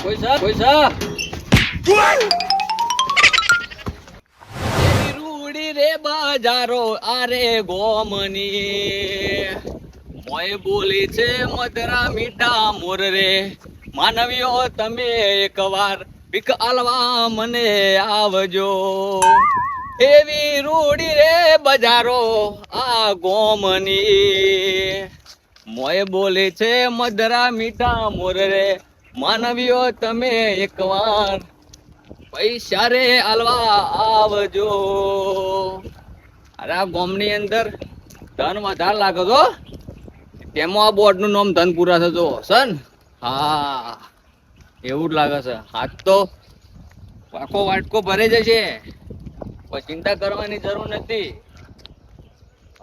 કોઈ સર રૂડી રે બજારો આરે ગોમની મોય બોલી છે મધરા મીઠા મોર રે માનવીઓ તમે એકવાર ભીખ આલવા મને આવજો એવી રૂડી રે બજારો આ ગોમની મોય બોલી છે મધરા મીઠા મોર રે માનવીઓ તમે એકવાર પૈસા રે આલવા આવજો. અરે આ ગોમની અંદર ધન વધારે લાગે છો તેમાં આ બોર્ડ નું નામ ધનપુરા થતો સન. હા એવું જ લાગે છે. હાથ તો આખો વાટકો ભરે જશે, કોઈ ચિંતા કરવાની જરૂર નથી.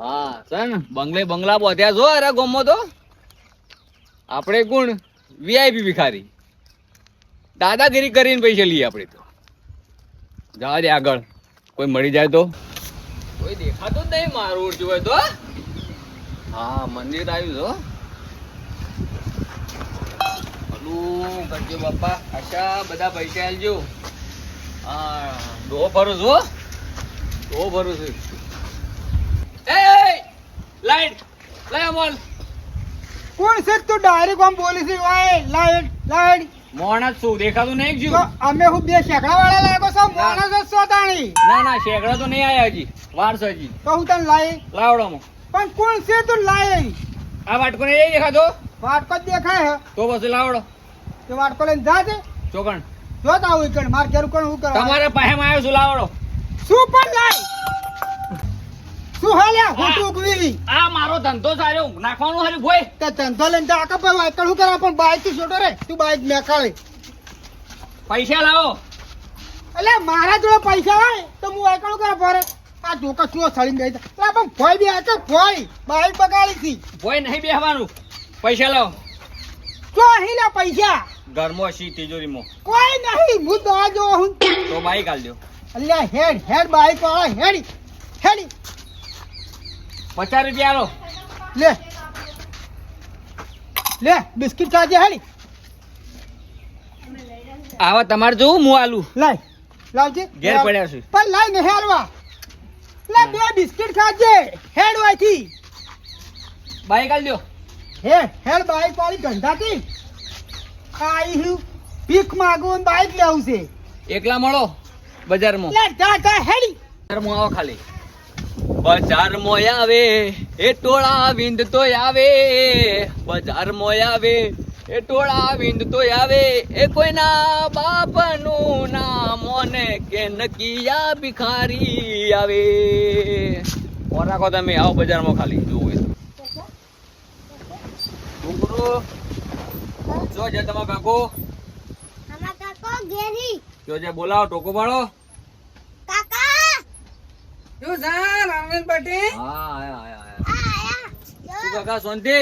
હા સન બંગલા બોધ્યા છો અરે ગોમો તો આપણે કોણ વીઆઈપી ભિખારી દાદાગીરી કરીને પૈસા લઈએ આપણે તો. જવા દે આગળ, કોઈ મળી જાય તો. કોઈ દેખાતું જ નહીં મારું જોવે તો. હા મંદિર આવ્યું છો ભલું કરજો બાપા. આશા બધા પૈસા આલજો. હા ડો ભરું છો, ડો ભરું છું. એ લાઈટ લાય મોલ કોણ છે તું ડાયરેક્ટ આમ બોલી છે? ઓય લાઈટ લાઈટ મોણસ શું દેખાતું નહીં તો જ્યું? અમે હું બે શેકડા વાળા લાગો છો, મોણસ જ છો તાણી. ના શેકડા તો નહીં આયા હજી, વાર છે હજી. તો હું તને લાઈ લાવડામાં પણ કોણ છે તું લાઈ? આ વાટકો ને એ દેખાતો વાટકો જ દેખાય હે તો પછી લાવડો તે વાટકો લઈને જા છે. ચોકણ જો તા હું કણ માર ઘેર કોણ હું કરવા તમારે પાસે આવ્યો છું. લાવડો શું પણ લાઈ શું હાલ્યા હું ઉગવી આ મારો ધંધો સારો નાખવાનું હરી ભોય. તે ધંધો લઈને જા આકા પર વાયકડ હું કરવા પણ બાઈક થી છોટો રે તું બાઈક મેકાળે. પૈસા લાવો. એટલે મારા જોડે પૈસા હોય તો હું વાયકડ હું કરવા પડે? આ જોકા શું સળીને ગઈ એટલે પણ ભોય બી આકે ભોય બાઈક બગાડી હતી. ભોય નહીં બેહવાનું. પૈસા લાવો. તો અહીં લે પૈસા ઘરમાં સી તિજોરીમાં કોઈ નહીં. હું દવા જો હું તો બાઈક આલ દો. અલ્યા હેડ બાઈક વાળા હેડી 50 રૂપિયા આલો. લે બિસ્કિટ ખાજે હેડી આવા તમારે જોવું હું આલું લાય લાવજે ઘેર પડ્યા છે. પણ લાય ને હેરવા લે બે બિસ્કિટ ખાજે હેડ વાયથી બાઈક આલ દો. હેડ બાઈક વાળી ગંધાતી આઈ હું ભીખ માંગવું બાઈક લેવું છે. એકલા મળો બજારમાં. લે જા હેડી બજારમાં આવો ખાલી. બજારમાં આવે એ ટોળા વિંદ તો આવે, બજારમાં આવે એ ટોળા વિંદ તો આવે, એ કોઈના બાપનું ના મોને કે નકિયા ભિખારી આવે. ઓર રાખો તમે આવો બજારમાં ખાલી જોવું હોય તો. છોકરો જો છે તમારા કાકો જો છે બોલાવો ટોકો પાડો. શું છે રામન પટેલ? હા આયા. શું કાકા શાંતિ?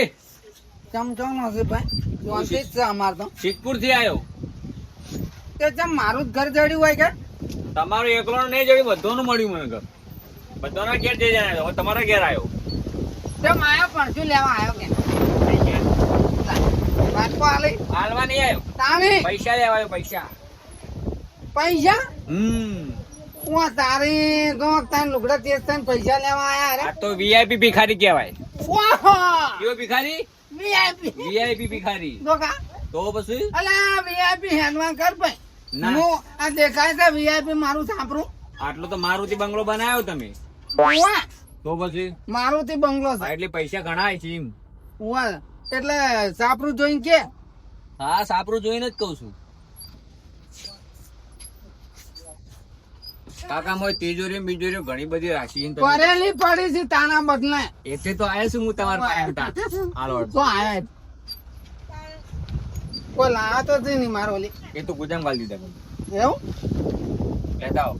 ચમચમ નો છે ભાઈ જોનથી જ છે અમાર તો. સિદ્ધપુર થી આવ્યો. તે ચમ મારું જ ઘર જડ્યું હોય કે તમારું એકલો નહીં જડ્યું, બધાનું મળ્યું મને ઘર. બધાના ઘેર જઈ જાય હવે તમારા ઘેર આવ્યો. તેમ આયો પણ શું લેવા આવ્યો કે વાટકો આલી હાલવા નહીં આવ્યો, તાણી પૈસા લેવા આવ્યો. પૈસા પૈસા હમ હું તારી ગો તાન લુગડા તેજ થઈને પૈસા લેવા આયા આ તો વીઆઈપી ભિખારી કહેવાય. વાહ કેવો ભિખારી? વીઆઈપી વીઆઈપી ભિખારી. દોકા તો પછી અલા વીઆઈપી હેન્ડવાન કર ભાઈ. ના. હું આ દેખાય છે વીઆઈપી મારું સાંભળું. આટલો તો મારુતિ બંગલો બનાવ્યો તમે. વાહ તો પછી મારુતિ બંગલો છે. એટલે પૈસા ઘણા છે એમ. વાહ એટલે સાપરું જોઈને કે હા સાપરું જોઈને જ કઉ છું. કાકા મોય તિજોરી બીજોરી ઘણી બધી રાખી છે. કરેલી પડી છે તાના બદલે એટલે તો આવ્યો છું હું તમારા પાસે. હાલો તો આયા કોઈ લાયા તો છે નહીં મારો ઓલી એ તો ગુજામ ગાલી દીધા એવું લેતા આવો.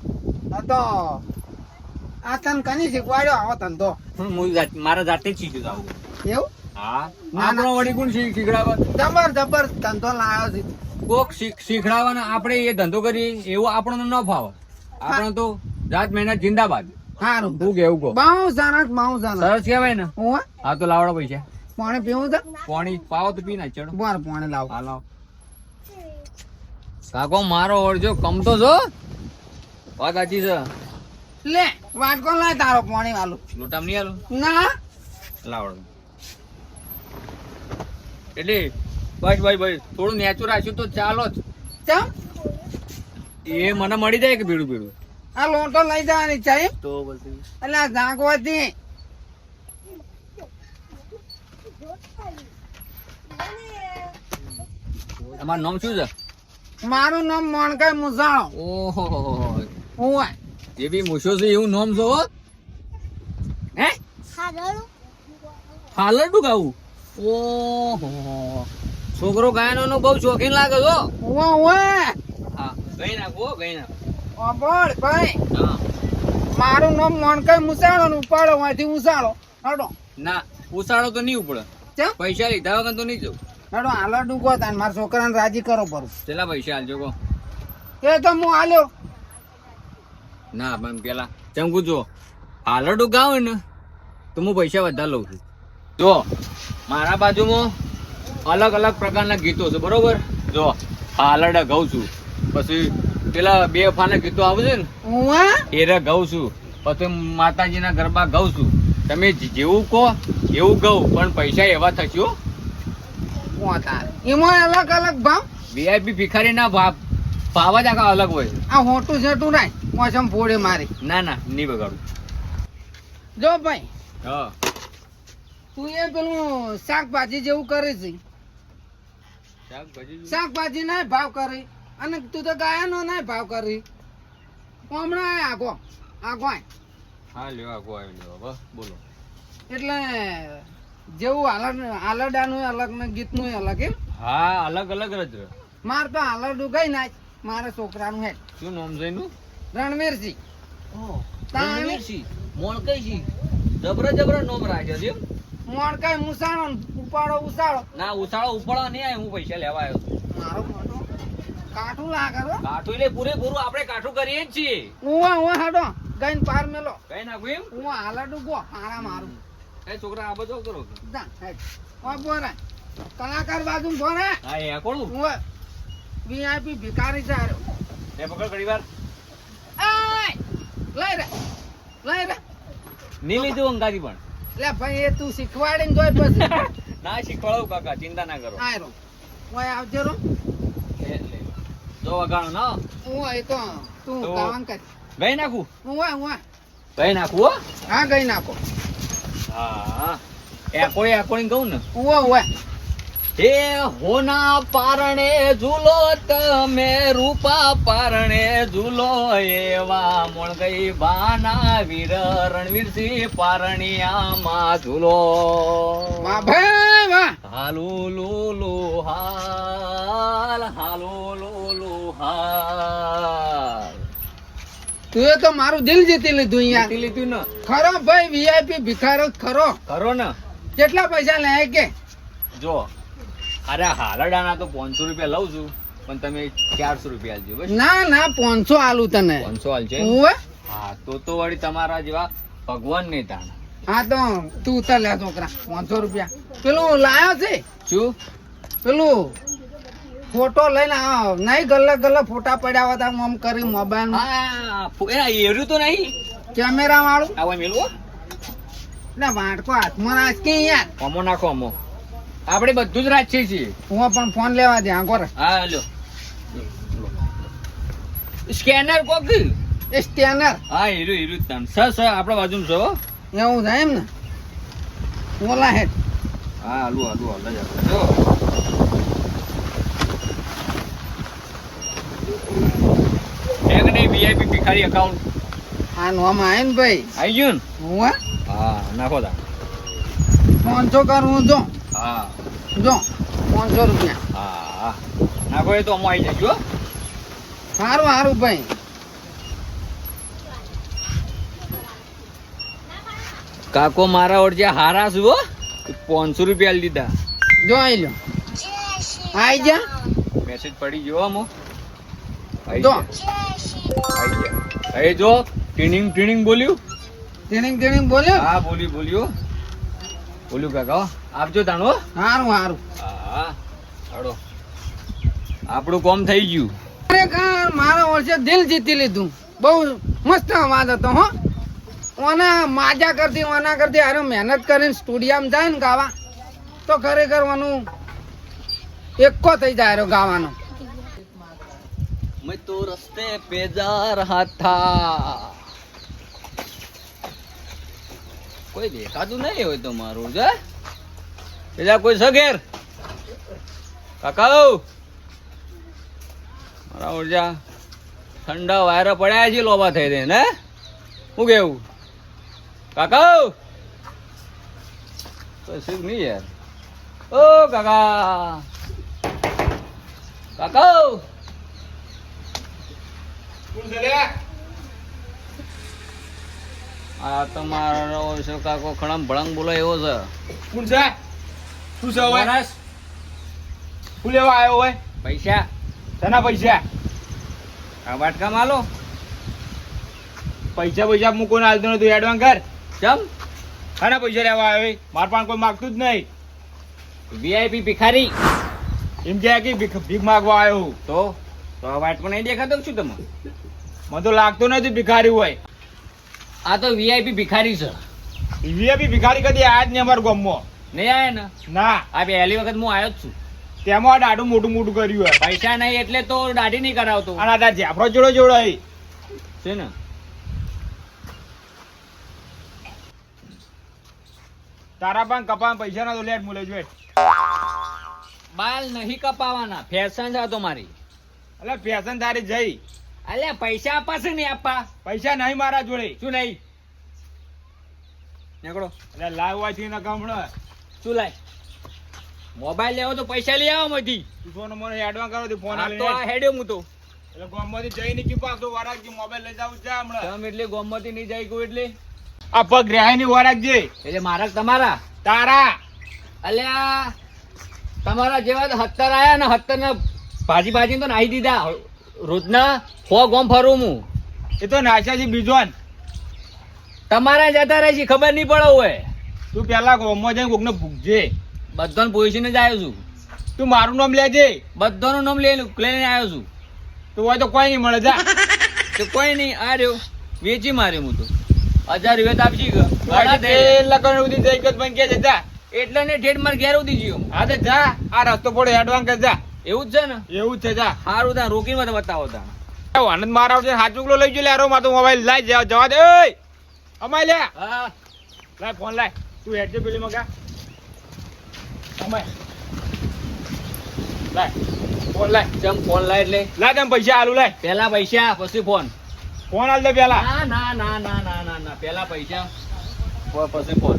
આ તો આ તને કની શીખવાડ્યો આવો ધંધો મારા જાતે જ શીખ્યું છું આવું. એવું હા આપણો વળી કોણ શીખડાવવા? જબર ધંધો લાયો છે. કોક શીખડાવવાના આપણે એ ધંધો કરીએ એવું આપણને ન ફાવે. આપણે તો રાત મહેનત જિંદાબાદ. સારું તું કેવું કહો? બહુ સરસ સરસ કહેવાય ને. હું હા તો લાવડો પૈસા. પાણી પીવું છે પાણી પાવો તો પી ના ચડો. બર પાણી લાવ હા લાવ. કાકો મારો ઓળજો કમતો છો વાત સાચી છે લે વાટકો લાય તારો પાણી વાલું લોટામ નહીં આલો ના લાવડો એટલે બસ ભાઈ ભાઈ થોડું નેચું રાખ્યું તો ચાલો જ ચમ એ મને મળી જાય કે ભીડું ભીડું આ લોટો લઈ જવાની છે એમ? તો પછી એટલે આ ઝાંકવાથી તમારું નામ શું છે મારું નામ મોણકાઈ મુસાળો ઓહો હું એ બી મૂછો છે એવું નામ છો હો? હે હાલરડું ગાવું ઓહો છોકરો ગાયનો નો બહુ શોખીન લાગે છો હા ગઈ નાખો ગઈ નાખો બોલ ભાઈ હા મારું નામ મોણકાઈ મુસાળો ને ઉપાડો માંથી ઉસાળો હડો ના ઉસાળો તો નહીં ઉપડે ચમ પૈસા લીધા વગર તો નહીં જવું હડો હાલો ડૂકો તાન મારા છોકરાને રાજી કરો પરું પેલા પૈસા હાલજો કહો એ તો હું હાલ્યો ના પણ પેલા ચમકું જો હાલરડું ગાવ ને તો હું પૈસા વધારે લઉં છું જો મારા બાજુમાં અલગ અલગ પ્રકારના ગીતો છે બરોબર જો હાલરડા ગાઉં છું પછી પેલા બે ફાના ગીતો આવે છે ને હું એ ગાઉં છું પછી માતાજીના ગરબા ગાઉં છું તમે જેવું કહો એવું ગાઉં પણ પૈસા એવા થશે હો. એમાં અલગ અલગ ભાવ વીઆઈપી ભિખારીના ભાવ જ આખા અલગ હોય આ હોટું છેટું નાય મોસમ ફોડે મારી ના ના નહીં બગાડું જો ભાઈ હા તું એ પેલું શાકભાજી જેવું કરે છે શાકભાજી શાકભાજી ના ભાવ કરે અને તું તો ગાયનો ના ભાવ કરી હમણાં આગો આગો આય. હા લ્યો આગો આવી લ્યો હવે બોલો એટલે જેવું આલરડાનું અલગ ને ગીતનું અલગ એમ હા અલગ અલગ જ રહે. માર તો આલરડું ગઈ નાખ મારા છોકરાનું હે શું નામ છે એનું રણવીરસિંહ રણવીરસિંહ મોણકઈસિંહ જબરા જબરા નોમ રાખ્યો છે એમ? મોણકાઈ મુસાળો ને ઉપાડો ઉસાળો ના ઉસાળો ઉપાડવા નહીં આવ્યો હું પૈસા લેવા આવ્યો છું. મારો મોટો કાઠું લાગે રો કાઠું એટલે પૂરેપૂરું આપણે કાઠું કરીએ જ છીએ હું હાડો ગઈને પાર મેલો કઈ નાખું એમ હું આલરડું ગો હારા મારું એ છોકરા આ બધો કરો જા હેડ ઓ બોરા કલાકાર બાજુ બોરા હા એ કોણ હું વીઆઈપી ભિખારી સારો એ પકડ ઘડી વાર લઈ રે નહીં લીધું અંગાજી પણ લે ભાઈ એ તું શીખવાડીને જોઈ પછી ના શીખવાડો કાકા ચિંતા ના કરો આયરો ઓય આવજો રો લે, લે. જો વગાણો ના હું એ તો તું તો- કામ કર ગઈ નાખું હું ગઈ નાખું હો હા ગઈ નાખો હા એકોણી કહું ને હું હે હોના પારણે ઝૂલો તમે રૂપા પારણે ઝૂલો એવા મોણ ગઈ બાના વીર રણવીરસિંહ પારણિયામાં ઝૂલો વાહ ભાઈ વાહ હાલો લો હાલ હાલો લો હાલ તું એ તો મારું દિલ જીતી લીધું યાર જીતી લીધું ને ખરો ભાઈ વીઆઈપી ભિખારો ખરો કરો ને કેટલા પૈસા લે કે જો અરે હાલડાના તો 500 રૂપિયા લઉં છું પણ તમે 400 રૂપિયા આલજો બસ ના 500 આલું તને 500 આલજો એમ? હું હા તો વળી તમારા જેવા ભગવાન નહીં તાણ હા તો તું ઉતર લે છોકરા 500 રૂપિયા પેલું લાયો છે શું પેલું ફોટો લઈને નહીં ગલ્લે ફોટા પડ્યા હતા આમ કરી મોબાઈલ હા એર્યું તો નહીં કેમેરા વાળું આવા મેલવો એટલે વાટકો હાથમાં નાખી યાર અમો નાખો અમો આપણે બધું જ રાખીએ છીએ હું પણ ફોન લેવા દે આંકો રે હા લ્યો સ્કેનર કોક એ સ્કેનર હા હીરું જ તાણ સર આપણા બાજુમાં છો એવું થાય એમ ને ઓલા હેડ હા હાલું જ આપણે જો એક નહીં વીઆઈપી ભિખારી એકાઉન્ટ આ નોમ આવે ને ભાઈ આવી ગયું ને હું હા નાખો તા 500 કરું જો હા 500 રૂપિયા હા નાખો એ તો અમો આવી જાય હો સારું ભાઈ કાકો મારા ઓળજે હારા છું હો 500 રૂપિયા લીધા જો આઈ લો આઈ જા મેસેજ પડી ગયો અમો જો આઈ ગયા એ જો ટીનિંગ બોલ્યું ટીનિંગ બોલ્યો હા બોલ્યું કાકા હો. આપજો તાણો સારું હા હાડો આપણું કામ થઈ ગયું ખરેખર મારા વર્ષે દિલ જીતી લીધું. બહુ મસ્ત અવાજ હતો હો. ઓના માજા કરતી ઓના કરતી હારો મહેનત કરીને સ્ટુડિયોમાં જાય ને ગાવા તો ખરેખર ઓનું એકો થઈ જાય હારો ગાવાનો. मैं तो रास्ते पे जा रहा था. કોઈ દેખાતું નહીં હોય તો મારું છે પેલા કોઈ સગેર કાકા મારા ઓરજા ઠંડા વાયરા પડ્યા છે લોબા થઈ દે ને હું કેવું કાકા કશું નહીં યાર ઓ કાકા કાકા આ તમારો છે કાકો ખડમ ભળંગ બોલો એવો છે. કોણ છે? શું છે હોય? શું લેવા આવ્યો હોય? પૈસા શેના પૈસા? આ વાટકા માલો પૈસા મૂકો ને હાલતો નથી એડવાન્સ કર. ચમ શાના પૈસા લેવા આવ્યો? માર પાસે કોઈ માગતું જ નહીં. વીઆઈપી ભિખારી એમ કે ભીખ માગવા આવ્યો. તો આ વાટકો નહીં દેખાતો શું તમે? મને તો લાગતું નથી ભિખારી હોય. આ તો વીઆઈપી ભિખારી છે. વીઆઈપી ભિખારી કદી આયા જ નહીં અમારા ગામમાં. નહીં આયા ને? ના. આ પહેલી વખત હું આવ્યો જ છું. તેમાં દાઢું મોટું કર્યું હોય. પૈસા નહીં એટલે તો દાઢી નહીં કરાવતો. અને આ તાર જાફરો જોડો અહીં છે ને તારા પાસે કપામાં પૈસા ના તો લેટ મુલે જોઈ. બાલ નહીં કપાવાના, ફેશન છે આ તો મારી. એટલે ફેશન તારી જઈ. અલ્યા પૈસા આપવા છે ને આપવા? પૈસા નહીં મારા જોડે. શું નહીં? નીકળો. એટલે લાવવાથી ના ગમણો. શું લાય? મોબાઈલ લેવો તો પૈસા લઈ આવો માંથી. તું ફોન મને એડવાન્સ કરો તો ફોન આ આલી તો આ હેડ્યો હું તો. એટલે ગામમાંથી જઈને કી પાછો વરાગજી મોબાઈલ લઈ જાવ જા હમણાં. તમે એટલે ગોમતી નહીં જાય કોઈ એટલે આ પગ રેહાય ની વરાગજી એટલે મારા તમારા તારા. અલ્યા તમારા જેવા તો 70 આયા ને 70 ને ભાજી તો નાહી દીધા. રોજના 100 ગોમ ફરું હું. એ તો નાશા છે બીજો ને. તમારા જતા રહે છે ખબર નહીં પડે હોય. તું પેલા ગામમાં જઈને કોકને ભૂખજે. બધાને પૂછીને જ આવ્યો છું. તું મારું નામ લેજે. બધાનું નામ લઈને આવ્યો છું. તું હોય તો કોઈ નહીં મળે જા. તો કોઈ નહીં આ રહ્યો વેચી માર્યો હું તો 1000 રૂપિયા તો આપજી ગયો. લગન સુધી જઈ ગયો પણ કે જા. એટલે ને ઠેઠ માર ઘેર ઉધી ગયો. હા તો જા. આ રસ્તો પડે એડવાન્સ કર જા. એવું જ છે ને? એવું જ છે જા. સારું ત્યાં રોકીને મને બતાવો ત્યાં. આનંદ મારા છે હાચુકલો લઈ જો લે આરો માતો મોબાઈલ લાઈ જવા દે. ઓય અમાય લે. હા લાય ફોન લાય. તું હેડજે પેલી મગા. અમાય લાય ફોન લાય. ચમ ફોન લાય એટલે લાય તમે પૈસા આલુ લાય. પેલા પૈસા પછી ફોન. ફોન આલ દે પેલા. ના પેલા પૈસા પછી ફોન.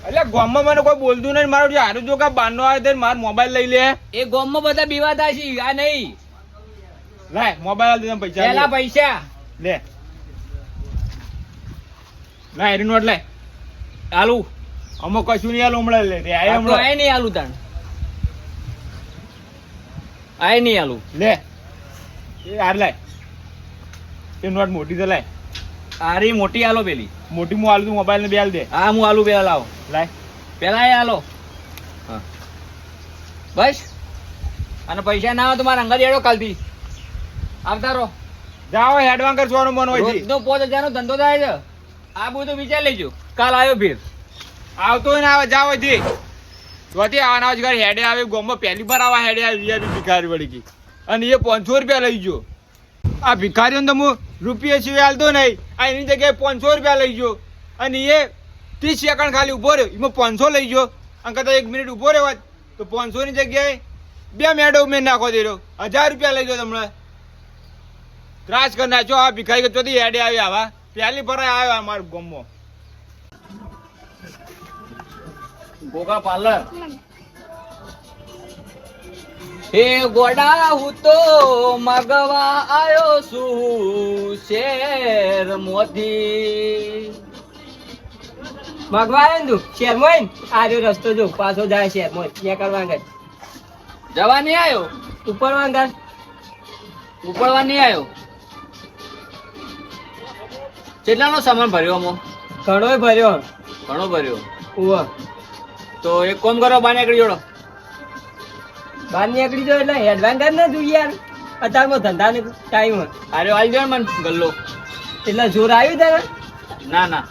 એટલે ગામમાં મને કોઈ બોલતું નહીં. મારો જે હારું જો કા બારનો આવે તો મારો મોબાઈલ લઈ લે. એ ગામમાં બધા બીવાતા છે આ નહીં. લાય મોબાઈલ આલ દે તમે પૈસા પેલા પૈસા લે. લાય એરી નોટ લાય. આલુ અમો કશું નહીં આલું હમણાં લે. રે આય હમણાં આય નહીં આલુ તાણ. આય નહીં આલુ લે. એ હાર લાય. એ નોટ મોટી તો લાય. આરી મોટી આલો પેલી. મોટી હું આલું તું મોબાઈલ ને બે આલ દે. હા હું આલુ પેલા લાવો. લાય. પેલા એ આલો. હા બસ. અને પૈસા ના આવે તો મારા અંગત એડો કાલથી આવતા રહો. જાઓ એડવાન્સ કર સોનું મન હોય છે. રોજનો 5000 નો ધંધો થાય છે. આ બધું વિચાર લેજો. કાલ આવ્યો ફેર આવતો હોય ને આવે જાઓ થી. જોતી આવવાના ઘર હેડે આવે ગોમમાં પહેલી વાર આવા હેડે આવી વીઆઈપી ભિખારી વળી ગઈ. અને એ 500 રૂપિયા લઈ ગયો. આ ભિખારીઓને તો હું રૂપિયા સિવાય હાલતો નહીં. આ એની જગ્યાએ 500 રૂપિયા લઈ ગયો. અને એ 30 સેકન્ડ ખાલી ઉભો રહ્યો. એમાં 500 લઈ ગયો. અને કદાચ 1 મિનિટ ઉભો રહ્યો તો 500 ની જગ્યાએ 2 મેડો મેં નાખો દે રહ્યો. 1000 રૂપિયા લઈ ગયો તમને. ત્રાસ કરી નાખ્યો. આ ભિખારી ચોથી હેડે આવી આવા પહેલી ભરાય આવ્યો અમારા ગામમાં. ગોગા પાર્લર. હે ગોડા હું તો મગવા આવ્યો છું શેર મોથી. મગવા આવ્યો ને તું શેરમોઈન આ રહ્યો રસ્તો જો પાછો જાય શેરમોઈન ત્યાં કરવા આગળ જવા નહીં આવ્યો. ઉપરવા આગળ ઉપડવા નહીં આવ્યો. કેટલાનો સામાન ભર્યો આમાં? ઘણોય ભર્યો. ઘણો ભર્યો. ઉવા તો એક કામ કરો બાને એકડી જોડો. બહાર નીકળી જાવ એટલે એડવાન્સ કર ને તું યાર. અત્યારમાં ધંધાને ટાઈમ અરે વાલી દે મને ગલ્લો. એટલે જોર આવ્યું તારે ના ના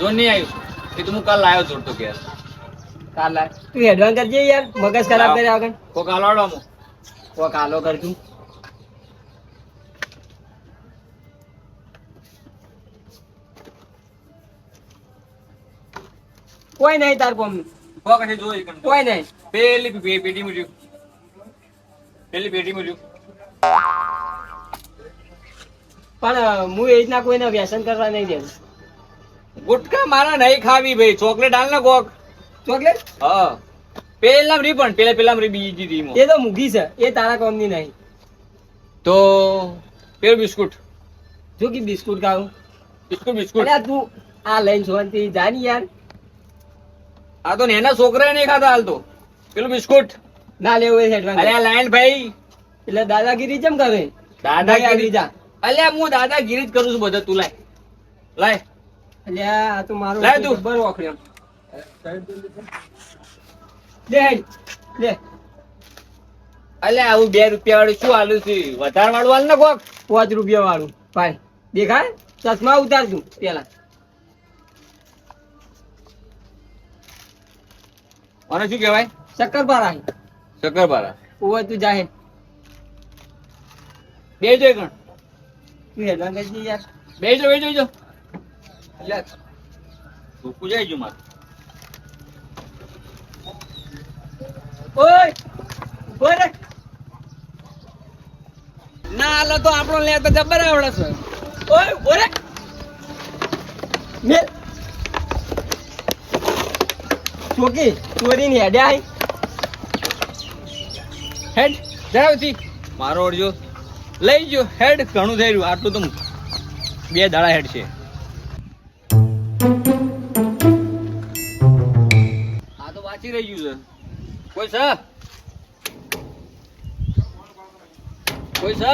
જો નહીં આવ્યું એ તો હું કાલ લાવ્યો જોડતો ઘેર. કાલ લાય. તું એડવાન્સ કરજે યાર, મગજ ખરાબ કર્યા વગર. કોક હાલવાડો અમુક. કોક હાલો કર તું. કોઈ નહીં તાર કોમ, કોક હશે જો એક મિનિટ. કોઈ નહીં. પેલી પેટી મૂર્યું. પેલી પેટી મૂર્યું. પણ હું એ રીતના કોઈને વ્યસન કરવા નહીં દેવું. ગુટકા મારા નહીં ખાવી ભાઈ. ચોકલેટ હાલ ને કોક. ચોકલેટ હા પેલા રી પણ પેલા રી બીજી રી એ તો મૂકી છે, એ તારા કોમની નહીં. તો પેલું બિસ્કુટ. જો કે બિસ્કુટ ખાવું. બિસ્કુટ અલ્યા તું આ લઈને જોવાથી જા ને યાર. આ તો નેના છોકરા નહીં ખાતા હાલ તો. પેલું બિસ્કુટ ના લેવું એ advance. અલ્યા લાઈન ભાઈ. એટલે દાદાગીરી કેમ કરે? દાદાગીરી જા. અલ્યા હું દાદાગીરી જ કરું છું બધા. તું લાય લાય. અલ્યા આ તો મારું લાય તું. જબ્બર વાખર્યો. લે હેડ, લે. અલ્યા આવું 2 રૂપિયા વાળું શું હાલું છે? વધારે વાળું હાલ ને કોક. 5 રૂપિયા વાળું ભાઈ દેખાય? ચશ્મા ઉતાર તું પેલા. મને શું કહેવાય? શક્કરપારા શક્કરપારા. ઓય તું જાહે. બેજો એક જણ. તું હેડવાન કરજે યાર. બેજો અલ્યા ભૂખું જાય જો મારું. ઓય ઉભો રે. ના હાલો તો આપણો લે તો જબર આવડે છે. ઓય ઉભો રે. મેલ ચોકી ચોરીની હેડ્યા હે. હેડ જાવતી મારો ઓરજો લઈ જો. હેડ ઘણું થઈ રહ્યું. આટલું તો 2 દાડા હેડ છે. આ તો વાંચી રહી ગયું છે. કોઈ છે? કોઈ છે?